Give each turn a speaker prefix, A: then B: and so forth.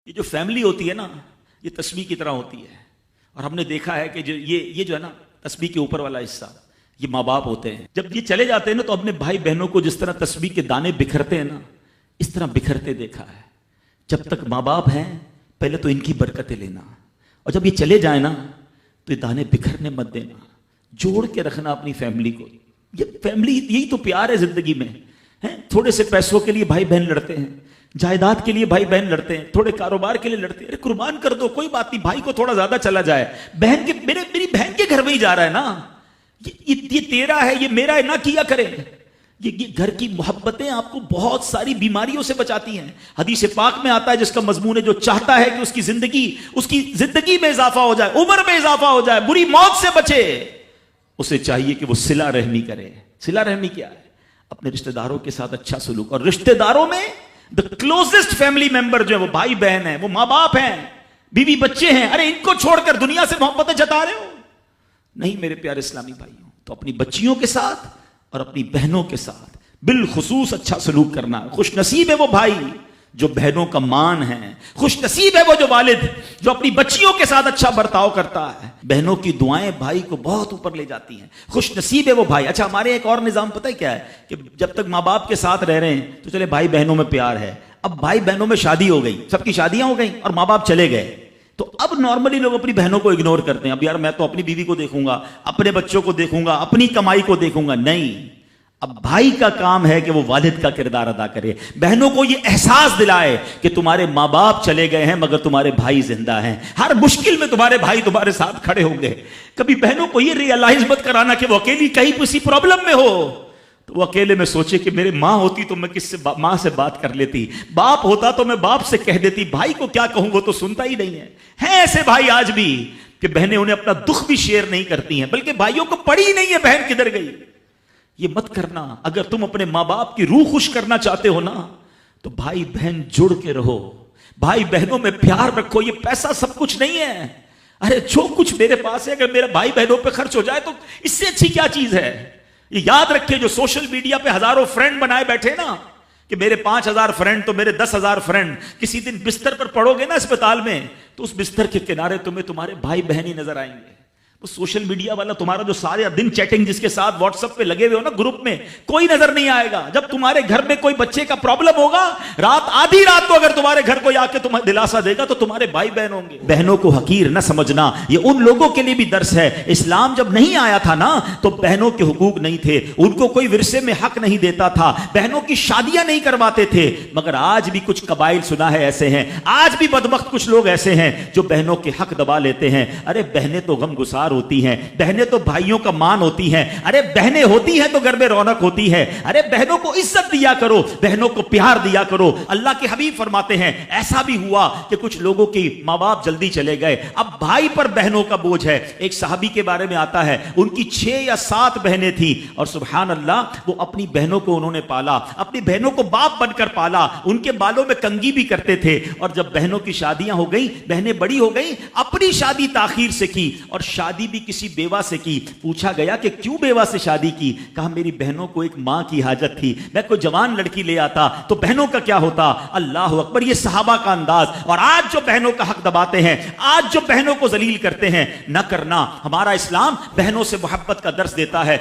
A: یہ جو فیملی ہوتی ہے نا، یہ تسبیح کی طرح ہوتی ہے. اور ہم نے دیکھا ہے کہ یہ جو ہے نا تسبیح کے اوپر والا حصہ، یہ ماں باپ ہوتے ہیں. جب یہ چلے جاتے ہیں نا تو اپنے بھائی بہنوں کو جس طرح تسبیح کے دانے بکھرتے ہیں نا، اس طرح بکھرتے دیکھا ہے. جب تک ماں باپ ہیں پہلے تو ان کی برکتیں لینا، اور جب یہ چلے جائیں نا تو یہ دانے بکھرنے مت دینا، جوڑ کے رکھنا اپنی فیملی کو. یہ فیملی، یہی تو پیار ہے زندگی میں. تھوڑے سے پیسوں کے لیے بھائی بہن لڑتے ہیں، جائیداد کے لیے بھائی بہن لڑتے ہیں، تھوڑے کاروبار کے لیے لڑتے ہیں. ارے قربان کر دو، کوئی بات نہیں، بھائی کو تھوڑا زیادہ چلا جائے، بہن کے میری بہن کے گھر میں ہی جا رہا ہے نا، یہ تیرا ہے، یہ میرا ہے، نہ کیا کرے. یہ گھر کی محبتیں آپ کو بہت ساری بیماریوں سے بچاتی ہیں. حدیث پاک میں آتا ہے جس کا مضمون ہے جو چاہتا ہے کہ اس کی زندگی میں اضافہ ہو جائے، عمر میں اضافہ ہو جائے، بری موت سے بچے، اسے چاہیے کہ وہ صلہ رحمی کرے. صلہ رحمی کیا ہے؟ اپنے رشتہ داروں کے ساتھ اچھا سلوک. اور رشتہ داروں میں the closest family member جو ہے وہ بھائی بہن ہیں، وہ ماں باپ ہیں، بیوی بچے ہیں. ارے ان کو چھوڑ کر دنیا سے محبتیں جتا رہے ہو؟ نہیں میرے پیارے اسلامی بھائیوں. تو اپنی بچیوں کے ساتھ اور اپنی بہنوں کے ساتھ بالخصوص اچھا سلوک کرنا. خوش نصیب ہے وہ بھائی جو بہنوں کا مان ہے، خوش نصیب ہے وہ جو والد جو اپنی بچیوں کے ساتھ اچھا برتاؤ کرتا ہے. بہنوں کی دعائیں بھائی کو بہت اوپر لے جاتی ہیں. خوش نصیب ہے وہ بھائی. اچھا ہمارے ایک اور نظام پتہ ہے کیا ہے کہ جب تک ماں باپ کے ساتھ رہ رہے ہیں تو چلے بھائی بہنوں میں پیار ہے. اب بھائی بہنوں میں شادی ہو گئی، سب کی شادیاں ہو گئیں اور ماں باپ چلے گئے، تو اب نارملی لوگ اپنی بہنوں کو اگنور کرتے ہیں. اب یار میں تو اپنی بیوی کو دیکھوں گا، اپنے بچوں کو دیکھوں گا، اپنی کمائی کو دیکھوں گا. نہیں، اب بھائی کا کام ہے کہ وہ والد کا کردار ادا کرے، بہنوں کو یہ احساس دلائے کہ تمہارے ماں باپ چلے گئے ہیں مگر تمہارے بھائی زندہ ہیں، ہر مشکل میں تمہارے بھائی تمہارے ساتھ کھڑے ہوں گے. کبھی بہنوں کو یہ ریئلائز مت کرانا کہ وہ اکیلی کہیں کسی پرابلم میں ہو تو وہ اکیلے میں سوچے کہ میرے ماں ہوتی تو میں ماں سے بات کر لیتی، باپ ہوتا تو میں باپ سے کہہ دیتی، بھائی کو کیا کہوں، وہ تو سنتا ہی نہیں ہے. ہیں ایسے بھائی آج بھی کہ بہنیں انہیں اپنا دکھ بھی شیئر نہیں کرتی ہیں، بلکہ بھائیوں کو پڑی ہی نہیں ہے بہن کدھر گئی. یہ مت کرنا. اگر تم اپنے ماں باپ کی روح خوش کرنا چاہتے ہو نا تو بھائی بہن جڑ کے رہو، بھائی بہنوں میں پیار رکھو. یہ پیسہ سب کچھ نہیں ہے. ارے جو کچھ میرے پاس ہے اگر میرا بھائی بہنوں پہ خرچ ہو جائے تو اس سے اچھی کیا چیز ہے. یہ یاد رکھے جو سوشل میڈیا پہ ہزاروں فرینڈ بنائے بیٹھے نا کہ میرے 5000 فرینڈ تو میرے 10,000 فرینڈ، کسی دن بستر پر پڑو گے نا اسپتال میں تو اس بستر کے کنارے تمہیں تمہارے بھائی بہن ہی نظر آئیں گے. وہ سوشل میڈیا والا تمہارا جو سارے دن چیٹنگ جس کے ساتھ واٹس ایپ پہ لگے ہوئے ہو نا گروپ میں، کوئی نظر نہیں آئے گا. جب تمہارے گھر میں کوئی بچے کا پرابلم ہوگا، آدھی رات کو اگر تمہارے گھر کوئی آ کے تمہیں دلاسا دے گا تو تمہارے بھائی بہن ہوں گے. بہنوں کو حقیر نہ سمجھنا، یہ ان لوگوں کے لیے بھی درس ہے. اسلام جب نہیں آیا تھا نا تو بہنوں کے حقوق نہیں تھے، ان کو کوئی ورثے میں حق نہیں دیتا تھا، بہنوں کی شادیاں نہیں کرواتے تھے. مگر آج بھی کچھ قبائل سنا ہے ایسے ہیں، آج بھی بدبخت کچھ لوگ ایسے ہیں جو بہنوں کے حق دبا لیتے ہیں. ارے بہنیں تو غم گسار ہوتی ہیں، بہنیں تو بھائیوں کا مان ہوتی ہیں. ارے بہنیں ہوتی ہیں تو گھر میں رونق ہوتی ہے. ارے بہنوں کو عزت دیا کرو، بہنوں کو پیار دیا کرو. اللہ کے حبیب فرماتے ہیں ایسا بھی ہوا کہ کچھ لوگوں کی ماں باپ جلدی چلے گئے، اب بھائی پر بہنوں کا بوجھ ہے. ایک صحابی کے بارے میں آتا ہے ان کی 6 یا 7 بہنیں تھیں اور سبحان اللہ وہ اپنی بہنوں کو انہوں نے پالا، اپنی بہنوں کو باپ بن کر پالا، ان کے بالوں میں کنگھی بھی کرتے تھے. اور جب بہنوں کی شادیاں ہو گئیں، بہنیں بڑی ہو گئیں، اپنی شادی تاخیر سے کی اور شادی بھی کسی بیوہ سے کی. پوچھا گیا کہ کیوں بیوہ سے شادی کی؟ کہا میری بہنوں کو ایک ماں کی حاجت تھی، میں کوئی جوان لڑکی لے آتا تو بہنوں کا کیا ہوتا. اللہ اکبر، یہ صحابہ کا انداز. اور آج جو بہنوں کا حق دباتے ہیں، آج جو بہنوں کو ذلیل کرتے ہیں، نہ کرنا. ہمارا اسلام بہنوں سے محبت کا درس دیتا ہے.